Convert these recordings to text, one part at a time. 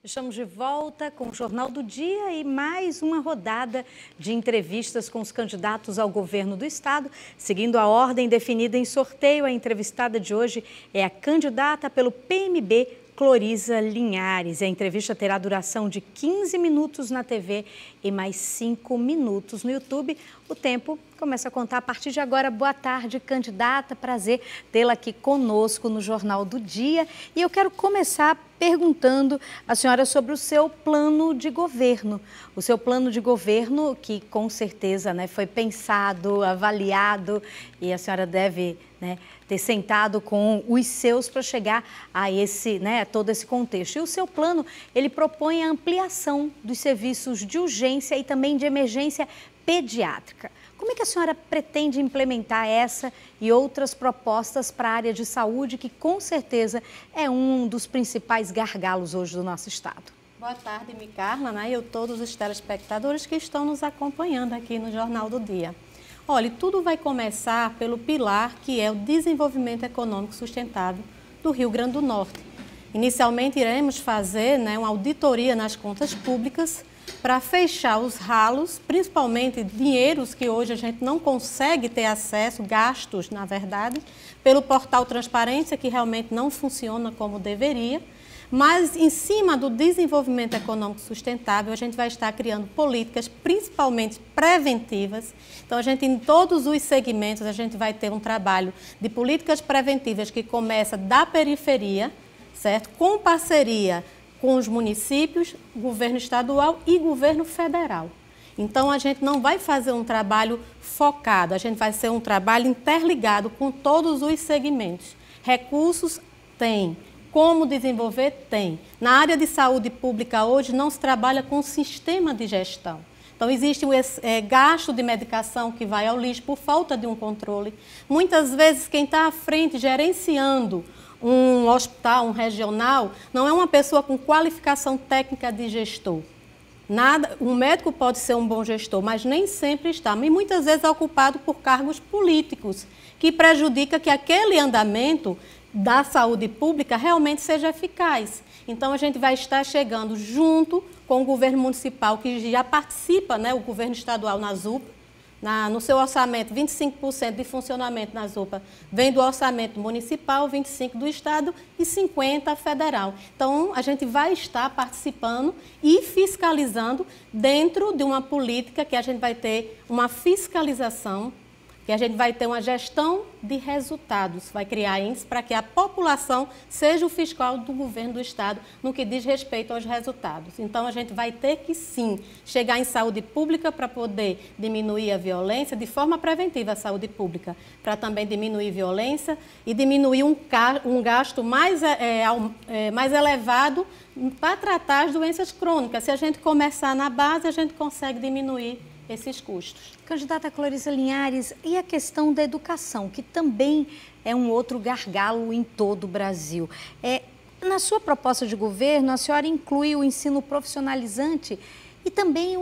Estamos de volta com o Jornal do Dia e mais uma rodada de entrevistas com os candidatos ao governo do estado. Seguindo a ordem definida em sorteio, a entrevistada de hoje é a candidata pelo PMB, Cloriza Linhares. A entrevista terá duração de 15 minutos na TV e mais 5 minutos no YouTube. O tempo começa a contar a partir de agora. Boa tarde, candidata. Prazer tê-la aqui conosco no Jornal do Dia. E eu quero começar perguntando à senhora sobre o seu plano de governo. O seu plano de governo que com certeza foi pensado, avaliado e a senhora deve ter sentado com os seus para chegar a todo esse contexto. E o seu plano, ele propõe a ampliação dos serviços de urgência e também de emergência pediátrica. Como é que a senhora pretende implementar essa e outras propostas para a área de saúde, que com certeza é um dos principais gargalos hoje do nosso estado? Boa tarde, Micarla, e todos os telespectadores que estão nos acompanhando aqui no Jornal do Dia. Olha, tudo vai começar pelo pilar que é o desenvolvimento econômico sustentável do Rio Grande do Norte. Inicialmente iremos fazer uma auditoria nas contas públicas para fechar os ralos, principalmente dinheiros que hoje a gente não consegue ter acesso, gastos, na verdade, pelo portal Transparência, que realmente não funciona como deveria. Mas, em cima do desenvolvimento econômico sustentável, a gente vai estar criando políticas, principalmente preventivas. Então, em todos os segmentos, a gente vai ter um trabalho de políticas preventivas que começa da periferia, certo? Com parceria com os municípios, governo estadual e governo federal. Então, a gente não vai fazer um trabalho focado, a gente vai ser um trabalho interligado com todos os segmentos. Recursos tem. Como desenvolver? Tem. Na área de saúde pública hoje não se trabalha com sistema de gestão. Então existe o gasto de medicação que vai ao lixo por falta de um controle. Muitas vezes quem está à frente gerenciando um hospital, um regional, não é uma pessoa com qualificação técnica de gestor. Um médico pode ser um bom gestor, mas nem sempre está. E muitas vezes é ocupado por cargos políticos, que prejudica que aquele andamento da saúde pública realmente seja eficaz. Então, a gente vai estar chegando junto com o governo municipal, que já participa, o governo estadual na ZUPA, no seu orçamento, 25% de funcionamento na ZUPA vem do orçamento municipal, 25% do estado e 50% federal. Então, a gente vai estar participando e fiscalizando dentro de uma política que a gente vai ter uma fiscalização, que a gente vai ter uma gestão de resultados, vai criar índices para que a população seja o fiscal do governo do estado no que diz respeito aos resultados. Então, a gente vai ter que, sim, chegar em saúde pública para poder diminuir a violência, de forma preventiva a saúde pública, para também diminuir violência e diminuir um gasto mais elevado para tratar as doenças crônicas. Se a gente começar na base, a gente consegue diminuir esses custos. Candidata Cloriza Linhares, e a questão da educação, que também é um outro gargalo em todo o Brasil. Na sua proposta de governo, a senhora inclui o ensino profissionalizante e também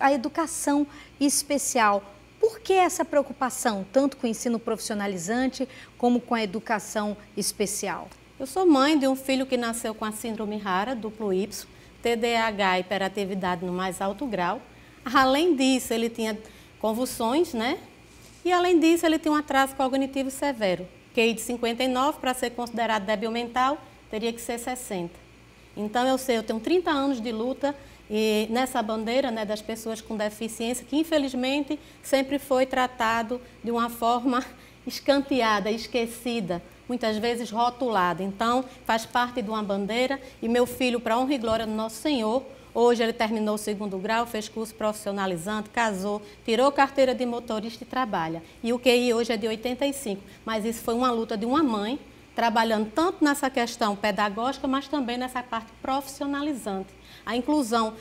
a educação especial. Por que essa preocupação, tanto com o ensino profissionalizante como com a educação especial? Eu sou mãe de um filho que nasceu com a síndrome rara, duplo Y, TDAH e hiperatividade no mais alto grau. Além disso, ele tinha convulsões, E além disso, ele tinha um atraso cognitivo severo. QI de 59, para ser considerado débil mental, teria que ser 60. Então, eu tenho 30 anos de luta e nessa bandeira das pessoas com deficiência, que infelizmente sempre foi tratado de uma forma escanteada, esquecida, muitas vezes rotulada. Então, faz parte de uma bandeira e meu filho, para a honra e glória do nosso Senhor, hoje ele terminou o 2º grau, fez curso profissionalizante, casou, tirou carteira de motorista e trabalha. E o QI hoje é de 85, mas isso foi uma luta de uma mãe, trabalhando tanto nessa questão pedagógica, mas também nessa parte profissionalizante. A inclusão,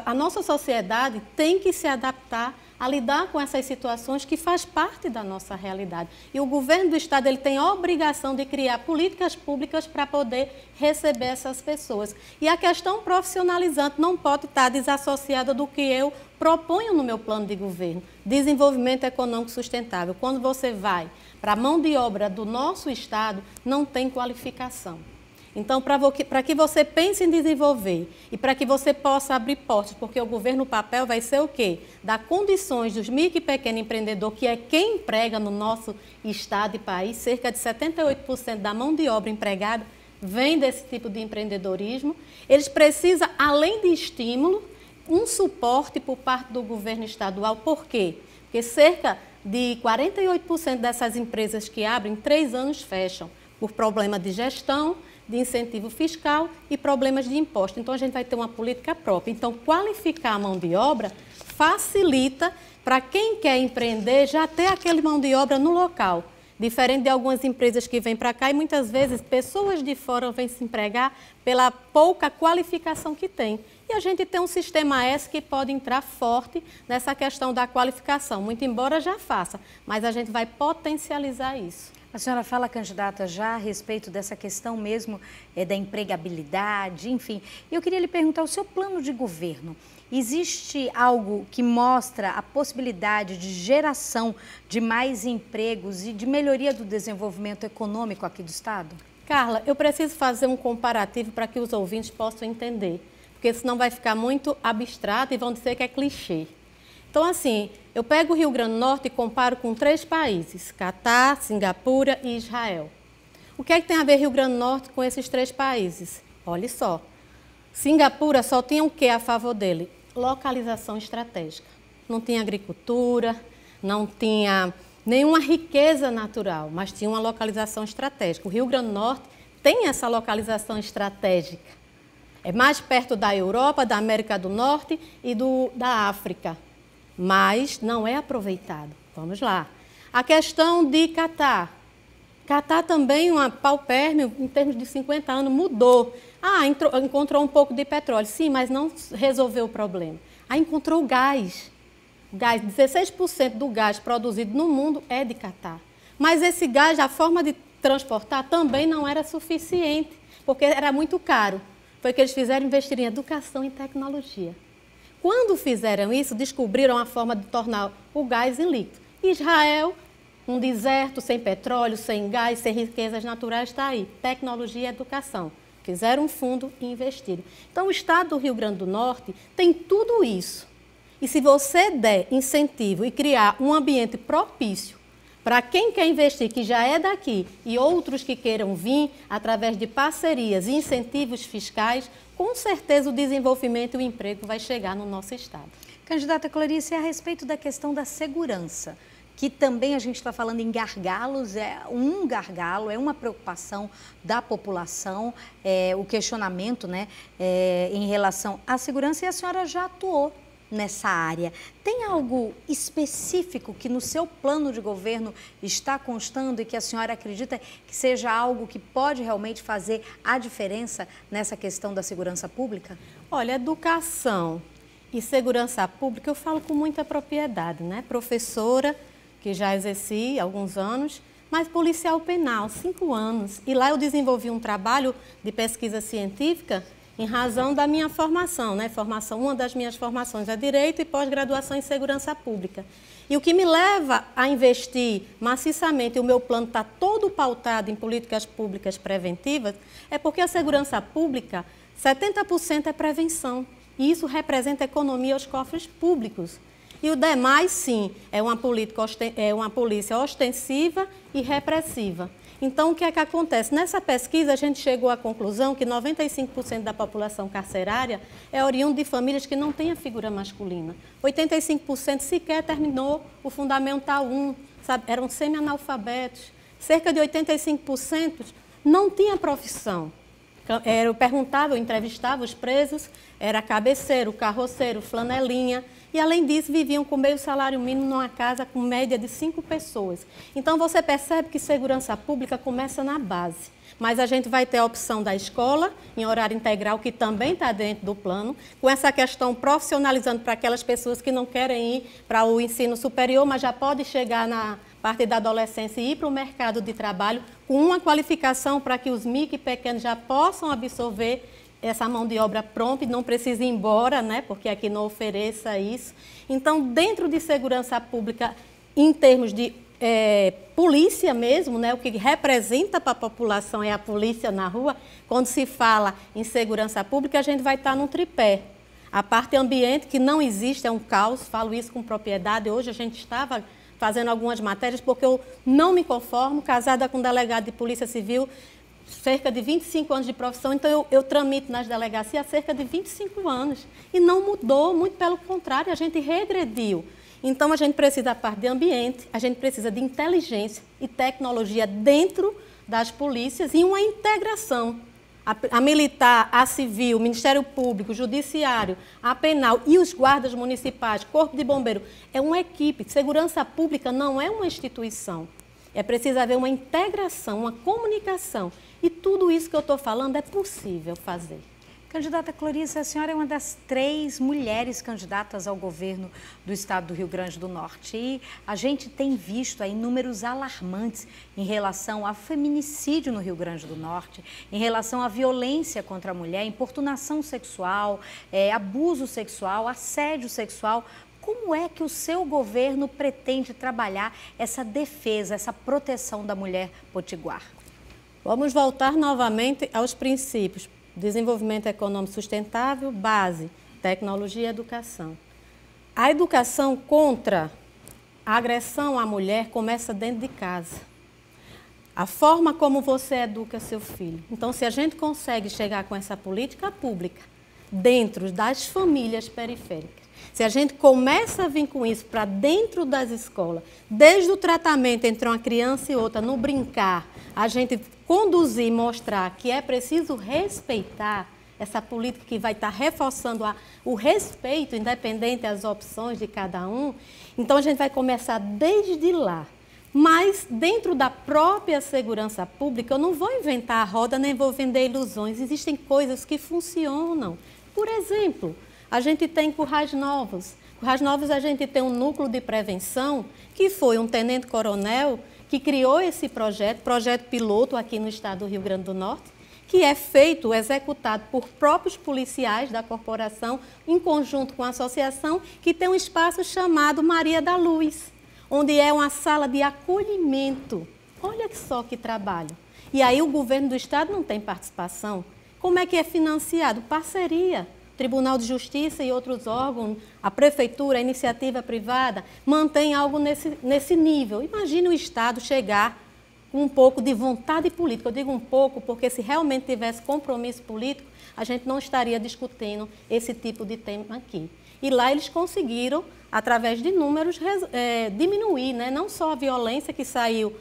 a nossa sociedade tem que se adaptar a lidar com essas situações que faz parte da nossa realidade. E o governo do estado ele tem a obrigação de criar políticas públicas para poder receber essas pessoas. E a questão profissionalizante não pode estar desassociada do que eu proponho no meu plano de governo. Desenvolvimento econômico sustentável. Quando você vai para a mão de obra do nosso estado, não tem qualificação. Então, para que você pense em desenvolver e para que você possa abrir portas, porque o governo papel vai ser o quê? Dar condições dos micro e pequeno empreendedor, que é quem emprega no nosso estado e país, cerca de 78% da mão de obra empregada vem desse tipo de empreendedorismo. Eles precisam, além de estímulo, um suporte por parte do governo estadual. Por quê? Porque cerca de 48% dessas empresas que abrem, em 3 anos fecham, por problema de gestão, de incentivo fiscal e problemas de imposto. Então, a gente vai ter uma política própria. Então, qualificar a mão de obra facilita para quem quer empreender já ter aquele mão de obra no local. Diferente de algumas empresas que vêm para cá e muitas vezes pessoas de fora vêm se empregar pela pouca qualificação que tem. E a gente tem um sistema S que pode entrar forte nessa questão da qualificação, muito embora já faça, mas a gente vai potencializar isso. A senhora fala, candidata, já a respeito dessa questão mesmo da empregabilidade, enfim. Eu queria lhe perguntar, o seu plano de governo, existe algo que mostra a possibilidade de geração de mais empregos e de melhoria do desenvolvimento econômico aqui do Estado? Carla, eu preciso fazer um comparativo para que os ouvintes possam entender, porque senão vai ficar muito abstrato e vão dizer que é clichê. Então, assim, eu pego o Rio Grande do Norte e comparo com 3 países, Catar, Singapura e Israel. O que é que tem a ver Rio Grande do Norte com esses 3 países? Olha só, Singapura só tinha o que a favor dele? Localização estratégica. Não tinha agricultura, não tinha nenhuma riqueza natural, mas tinha uma localização estratégica. O Rio Grande do Norte tem essa localização estratégica. É mais perto da Europa, da América do Norte e da África. Mas não é aproveitado. Vamos lá. A questão de Catar. Catar também, uma paupérmio, em termos de 50 anos, mudou. Encontrou um pouco de petróleo. Sim, mas não resolveu o problema. Encontrou gás. 16% do gás produzido no mundo é de Catar. Mas esse gás, a forma de transportar também não era suficiente, porque era muito caro. Foi que eles fizeram investir em educação e tecnologia. Quando fizeram isso, descobriram a forma de tornar o gás em líquido. Israel, um deserto sem petróleo, sem gás, sem riquezas naturais, está aí. Tecnologia e educação. Fizeram um fundo e investiram. Então, o estado do Rio Grande do Norte tem tudo isso. E se você der incentivo e criar um ambiente propício para quem quer investir, que já é daqui, e outros que queiram vir, através de parcerias e incentivos fiscais, com certeza o desenvolvimento e o emprego vai chegar no nosso estado. Candidata Clarice, a respeito da questão da segurança, que também a gente está falando em gargalos, é um gargalo, é uma preocupação da população, o questionamento, né, em relação à segurança, e a senhora já atuou nessa área. Tem algo específico que no seu plano de governo está constando e que a senhora acredita que seja algo que pode realmente fazer a diferença nessa questão da segurança pública? Olha, educação e segurança pública eu falo com muita propriedade, né? Professora, que já exerci há alguns anos, mas policial penal, 5 anos. E lá eu desenvolvi um trabalho de pesquisa científica em razão da minha formação, né? Uma das minhas formações é Direito e pós-graduação em Segurança Pública. E o que me leva a investir maciçamente, o meu plano está todo pautado em políticas públicas preventivas, é porque a segurança pública, 70% é prevenção. E isso representa economia aos cofres públicos. E o demais, sim, é uma polícia ostensiva e repressiva. Então, o que é que acontece? Nessa pesquisa, a gente chegou à conclusão que 95% da população carcerária é oriundo de famílias que não têm a figura masculina. 85% sequer terminou o Fundamental 1, sabe? Eram semi-analfabetos. Cerca de 85% não tinha profissão. Eu perguntava, eu entrevistava os presos, era cabeceiro, carroceiro, flanelinha, e além disso viviam com meio salário mínimo numa casa com média de 5 pessoas. Então você percebe que segurança pública começa na base, mas a gente vai ter a opção da escola em horário integral, que também está dentro do plano, com essa questão profissionalizando para aquelas pessoas que não querem ir para o ensino superior, mas já pode chegar na parte da adolescência e ir para o mercado de trabalho com uma qualificação para que os micro e pequenos já possam absorver essa mão de obra pronta e não precise ir embora, né? Porque aqui não ofereça isso. Então, dentro de segurança pública, em termos de polícia mesmo, né? O que representa para a população é a polícia na rua. Quando se fala em segurança pública, a gente vai estar num tripé. A parte ambiente, que não existe, é um caos, falo isso com propriedade. Hoje a gente estava fazendo algumas matérias, porque eu não me conformo, casada com um delegado de Polícia Civil, cerca de 25 anos de profissão, então eu tramito nas delegacias há cerca de 25 anos. E não mudou, muito pelo contrário, a gente regrediu. Então a gente precisa da parte de ambiente, a gente precisa de inteligência e tecnologia dentro das polícias e uma integração. A militar, a civil, o Ministério Público, o Judiciário, a penal e os guardas municipais, Corpo de Bombeiro, é uma equipe. Segurança pública não é uma instituição. É preciso haver uma integração, uma comunicação. E tudo isso que eu estou falando é possível fazer. Candidata Clorice, a senhora é uma das 3 mulheres candidatas ao governo do estado do Rio Grande do Norte. E a gente tem visto aí números alarmantes em relação ao feminicídio no Rio Grande do Norte, em relação à violência contra a mulher, importunação sexual, abuso sexual, assédio sexual. Como é que o seu governo pretende trabalhar essa defesa, essa proteção da mulher potiguar? Vamos voltar novamente aos princípios. Desenvolvimento econômico sustentável, base, tecnologia e educação. A educação contra a agressão à mulher começa dentro de casa. A forma como você educa seu filho. Então, se a gente consegue chegar com essa política pública dentro das famílias periféricas, se a gente começa a vir com isso para dentro das escolas, desde o tratamento entre uma criança e outra, no brincar, a gente conduzir e mostrar que é preciso respeitar essa política que vai estar reforçando o respeito, independente das opções de cada um, então a gente vai começar desde lá. Mas dentro da própria segurança pública, eu não vou inventar a roda nem vou vender ilusões. Existem coisas que funcionam. Por exemplo, a gente tem Currais Novos. Currais Novos a gente tem um núcleo de prevenção, que foi um tenente-coronel que criou esse projeto piloto aqui no estado do Rio Grande do Norte, que é feito, executado por próprios policiais da corporação, em conjunto com a associação, que tem um espaço chamado Maria da Luz, onde é uma sala de acolhimento. Olha só que trabalho. E aí o governo do estado não tem participação. Como é que é financiado? Parceria. Tribunal de Justiça e outros órgãos, a Prefeitura, a iniciativa privada, mantém algo nesse nível. Imagine o Estado chegar com um pouco de vontade política. Eu digo um pouco porque se realmente tivesse compromisso político, a gente não estaria discutindo esse tipo de tema aqui. E lá eles conseguiram, através de números, diminuir, né? Não só a violência que saiu,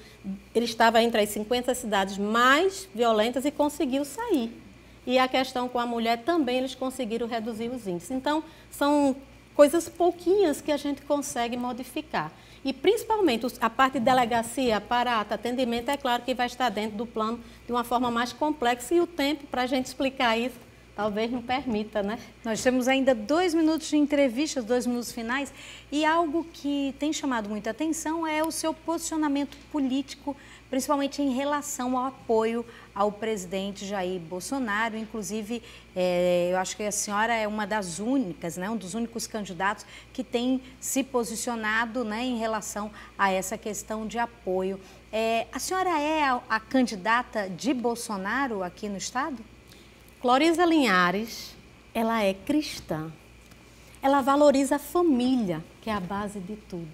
ele estava entre as 50 cidades mais violentas e conseguiu sair. E a questão com a mulher também eles conseguiram reduzir os índices. Então, são coisas pouquinhas que a gente consegue modificar. E, principalmente, a parte de delegacia, aparato, atendimento, é claro que vai estar dentro do plano de uma forma mais complexa e o tempo para a gente explicar isso talvez não permita, né? Nós temos ainda 2 minutos de entrevista, 2 minutos finais, e algo que tem chamado muita atenção é o seu posicionamento político, principalmente em relação ao apoio ao presidente Jair Bolsonaro. Inclusive, eu acho que a senhora é uma das únicas, né, um dos únicos candidatos que tem se posicionado, né, em relação a essa questão de apoio. A senhora é a candidata de Bolsonaro aqui no estado? Cloriza Linhares, ela é cristã. Ela valoriza a família, que é a base de tudo.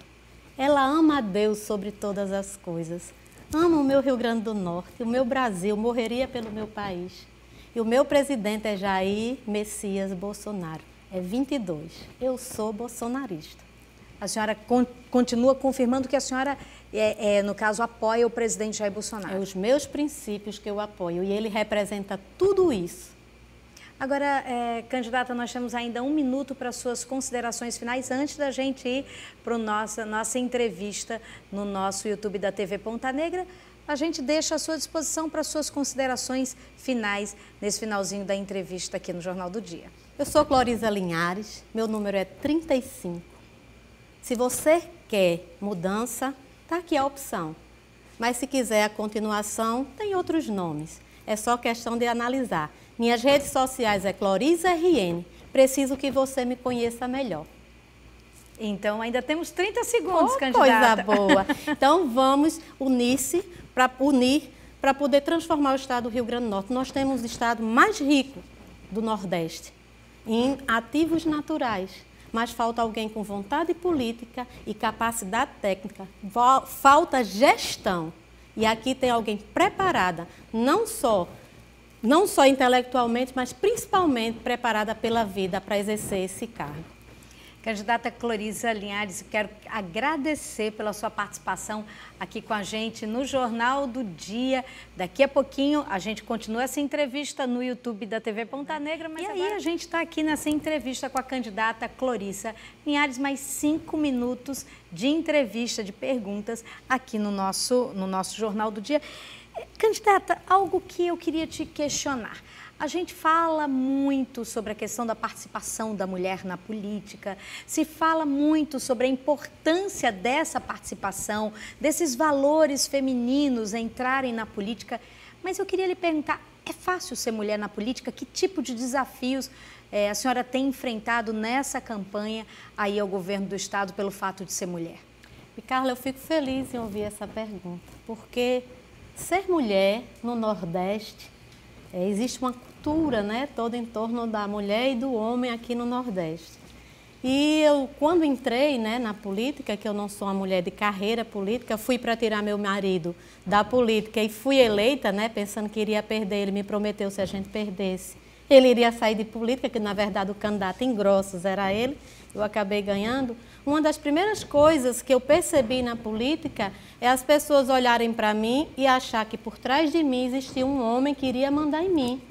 Ela ama a Deus sobre todas as coisas. Ama o meu Rio Grande do Norte, o meu Brasil, morreria pelo meu país. E o meu presidente é Jair Messias Bolsonaro. É 22. Eu sou bolsonarista. A senhora continua confirmando que a senhora, no caso, apoia o presidente Jair Bolsonaro? É os meus princípios que eu apoio e ele representa tudo isso. Agora, candidata, nós temos ainda 1 minuto para suas considerações finais antes da gente ir para a nossa entrevista no nosso YouTube da TV Ponta Negra. A gente deixa à sua disposição para suas considerações finais nesse finalzinho da entrevista aqui no Jornal do Dia. Eu sou Cloriza Linhares, meu número é 35. Se você quer mudança, está aqui a opção. Mas se quiser a continuação, tem outros nomes. É só questão de analisar. Minhas redes sociais é Cloriza RN. Preciso que você me conheça melhor. Então, ainda temos 30 segundos, candidata. Coisa boa. Então, vamos unir-se para poder transformar o estado do Rio Grande do Norte. Nós temos o estado mais rico do Nordeste em ativos naturais, mas falta alguém com vontade política e capacidade técnica. Falta gestão. E aqui tem alguém preparada, não só intelectualmente, mas principalmente preparada pela vida para exercer esse cargo. Candidata Clorisa Linhares, quero agradecer pela sua participação aqui com a gente no Jornal do Dia. Daqui a pouquinho a gente continua essa entrevista no YouTube da TV Ponta Negra. Mas aí a gente está aqui nessa entrevista com a candidata Clorisa Linhares, mais 5 minutos de entrevista, de perguntas aqui no nosso Jornal do Dia. Candidata, algo que eu queria te questionar. A gente fala muito sobre a questão da participação da mulher na política, se fala muito sobre a importância dessa participação, desses valores femininos entrarem na política, mas eu queria lhe perguntar, é fácil ser mulher na política? Que tipo de desafios a senhora tem enfrentado nessa campanha aí ao governo do estado pelo fato de ser mulher? E Carla, eu fico feliz em ouvir essa pergunta, porque ser mulher no Nordeste, existe uma cultura, né, toda em torno da mulher e do homem aqui no Nordeste. E eu, quando entrei, né, na política, que eu não sou uma mulher de carreira política, fui para tirar meu marido da política e fui eleita, né, pensando que iria perder. Ele me prometeu, se a gente perdesse, ele iria sair de política, que na verdade o candidato em Grossos era ele, eu acabei ganhando. Uma das primeiras coisas que eu percebi na política é as pessoas olharem para mim e achar que por trás de mim existia um homem que iria mandar em mim.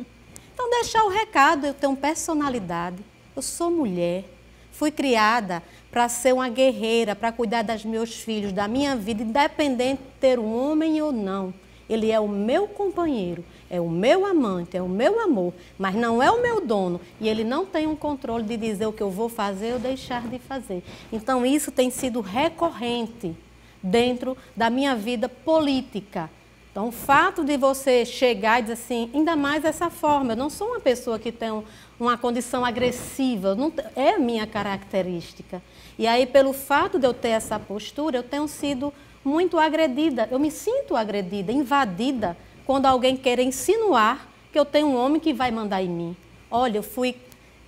Então, deixar o recado, eu tenho personalidade, eu sou mulher, fui criada para ser uma guerreira, para cuidar dos meus filhos, da minha vida, independente de ter um homem ou não. Ele é o meu companheiro, é o meu amante, é o meu amor, mas não é o meu dono. E ele não tem um controle de dizer o que eu vou fazer ou deixar de fazer. Então, isso tem sido recorrente dentro da minha vida política. Então, o fato de você chegar e dizer assim, ainda mais dessa forma, eu não sou uma pessoa que tem uma condição agressiva, não, é a minha característica. E aí, pelo fato de eu ter essa postura, eu tenho sido muito agredida, eu me sinto agredida, invadida, quando alguém quer insinuar que eu tenho um homem que vai mandar em mim. Olha,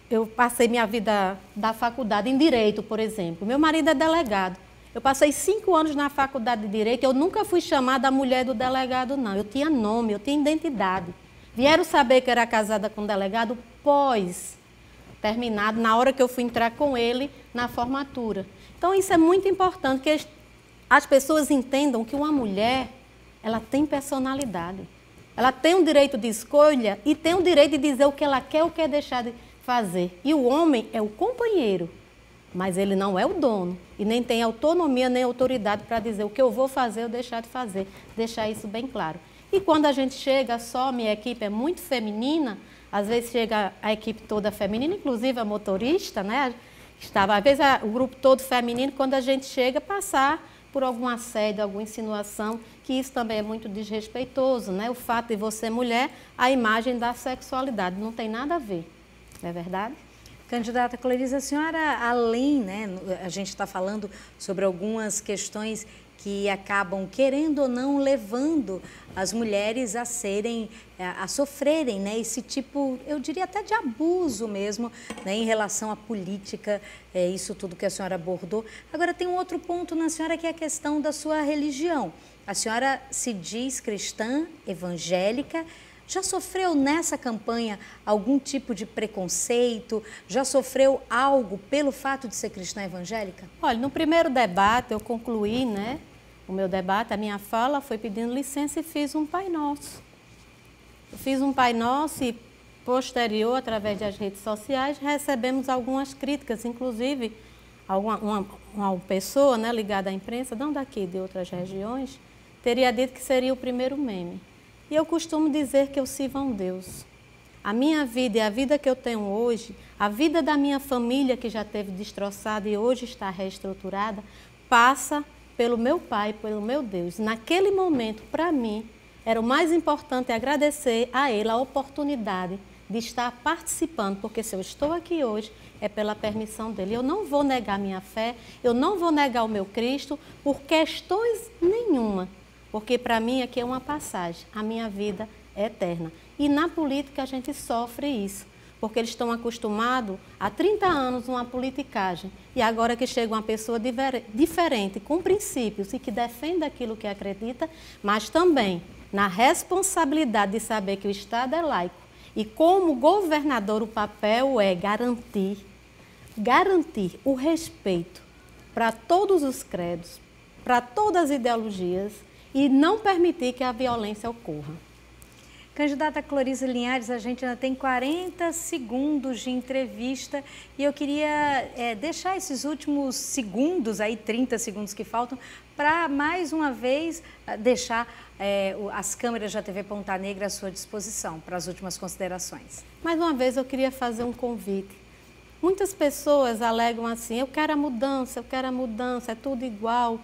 eu passei minha vida da faculdade em Direito, por exemplo. Meu marido é delegado. Eu passei 5 anos na faculdade de Direito, eu nunca fui chamada a mulher do delegado, não. Eu tinha nome, eu tinha identidade. Vieram saber que era casada com um delegado pós-terminado, na hora que eu fui entrar com ele na formatura. Então, isso é muito importante, que as pessoas entendam que uma mulher, ela tem personalidade. Ela tem o direito de escolha e tem o direito de dizer o que ela quer ou quer deixar de fazer. E o homem é o companheiro, mas ele não é o dono e nem tem autonomia nem autoridade para dizer o que eu vou fazer ou deixar de fazer. Deixar isso bem claro. E quando a gente chega só, minha equipe é muito feminina, às vezes chega a equipe toda feminina, inclusive a motorista, né? Às vezes o grupo todo feminino, quando a gente chega, passar por algum assédio, alguma insinuação, que isso também é muito desrespeitoso, né? O fato de você mulher, a imagem da sexualidade, não tem nada a ver, não é verdade? Candidata Clorisa, a senhora, além, né, a gente está falando sobre algumas questões que acabam, querendo ou não, levando as mulheres a sofrerem, né, esse tipo, eu diria até de abuso mesmo, né, em relação à política, isso tudo que a senhora abordou. Agora, tem um outro ponto na senhora, que é a questão da sua religião. A senhora se diz cristã, evangélica. Já sofreu nessa campanha algum tipo de preconceito? Já sofreu algo pelo fato de ser cristã evangélica? Olha, no primeiro debate eu concluí, né, o meu debate, a minha fala foi pedindo licença e fiz um Pai Nosso. Eu fiz um Pai Nosso e posterior, através das redes sociais, recebemos algumas críticas, inclusive uma pessoa, né, ligada à imprensa, não daqui, de outras regiões, teria dito que seria o primeiro meme. E eu costumo dizer que eu sirvo a um Deus. A minha vida e a vida que eu tenho hoje, a vida da minha família que já teve destroçada e hoje está reestruturada, passa pelo meu Pai, pelo meu Deus. Naquele momento, para mim, era o mais importante agradecer a Ele a oportunidade de estar participando, porque se eu estou aqui hoje é pela permissão dele. Eu não vou negar minha fé, eu não vou negar o meu Cristo por questões nenhuma, porque para mim aqui é uma passagem, a minha vida é eterna. E na política a gente sofre isso, porque eles estão acostumados há 30 anos uma politicagem e agora que chega uma pessoa diferente, com princípios e que defende aquilo que acredita, mas também na responsabilidade de saber que o Estado é laico e como governador o papel é garantir o respeito para todos os credos, para todas as ideologias e não permitir que a violência ocorra. Candidata Cloriza Linhares, a gente ainda tem 40 segundos de entrevista e eu queria deixar esses últimos segundos, aí 30 segundos que faltam, para mais uma vez deixar as câmeras da TV Ponta Negra à sua disposição para as últimas considerações. Mais uma vez eu queria fazer um convite. Muitas pessoas alegam assim, eu quero a mudança, é tudo igual.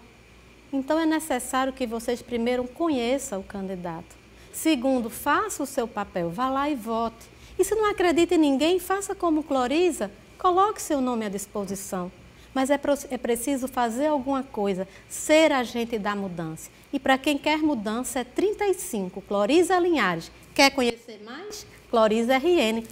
Então é necessário que vocês primeiro conheçam o candidato. Segundo, faça o seu papel, vá lá e vote. E se não acredita em ninguém, faça como Cloriza, coloque seu nome à disposição. Mas é preciso fazer alguma coisa, ser agente da mudança. E para quem quer mudança é 35, Cloriza Linhares. Quer conhecer mais? Cloriza RN.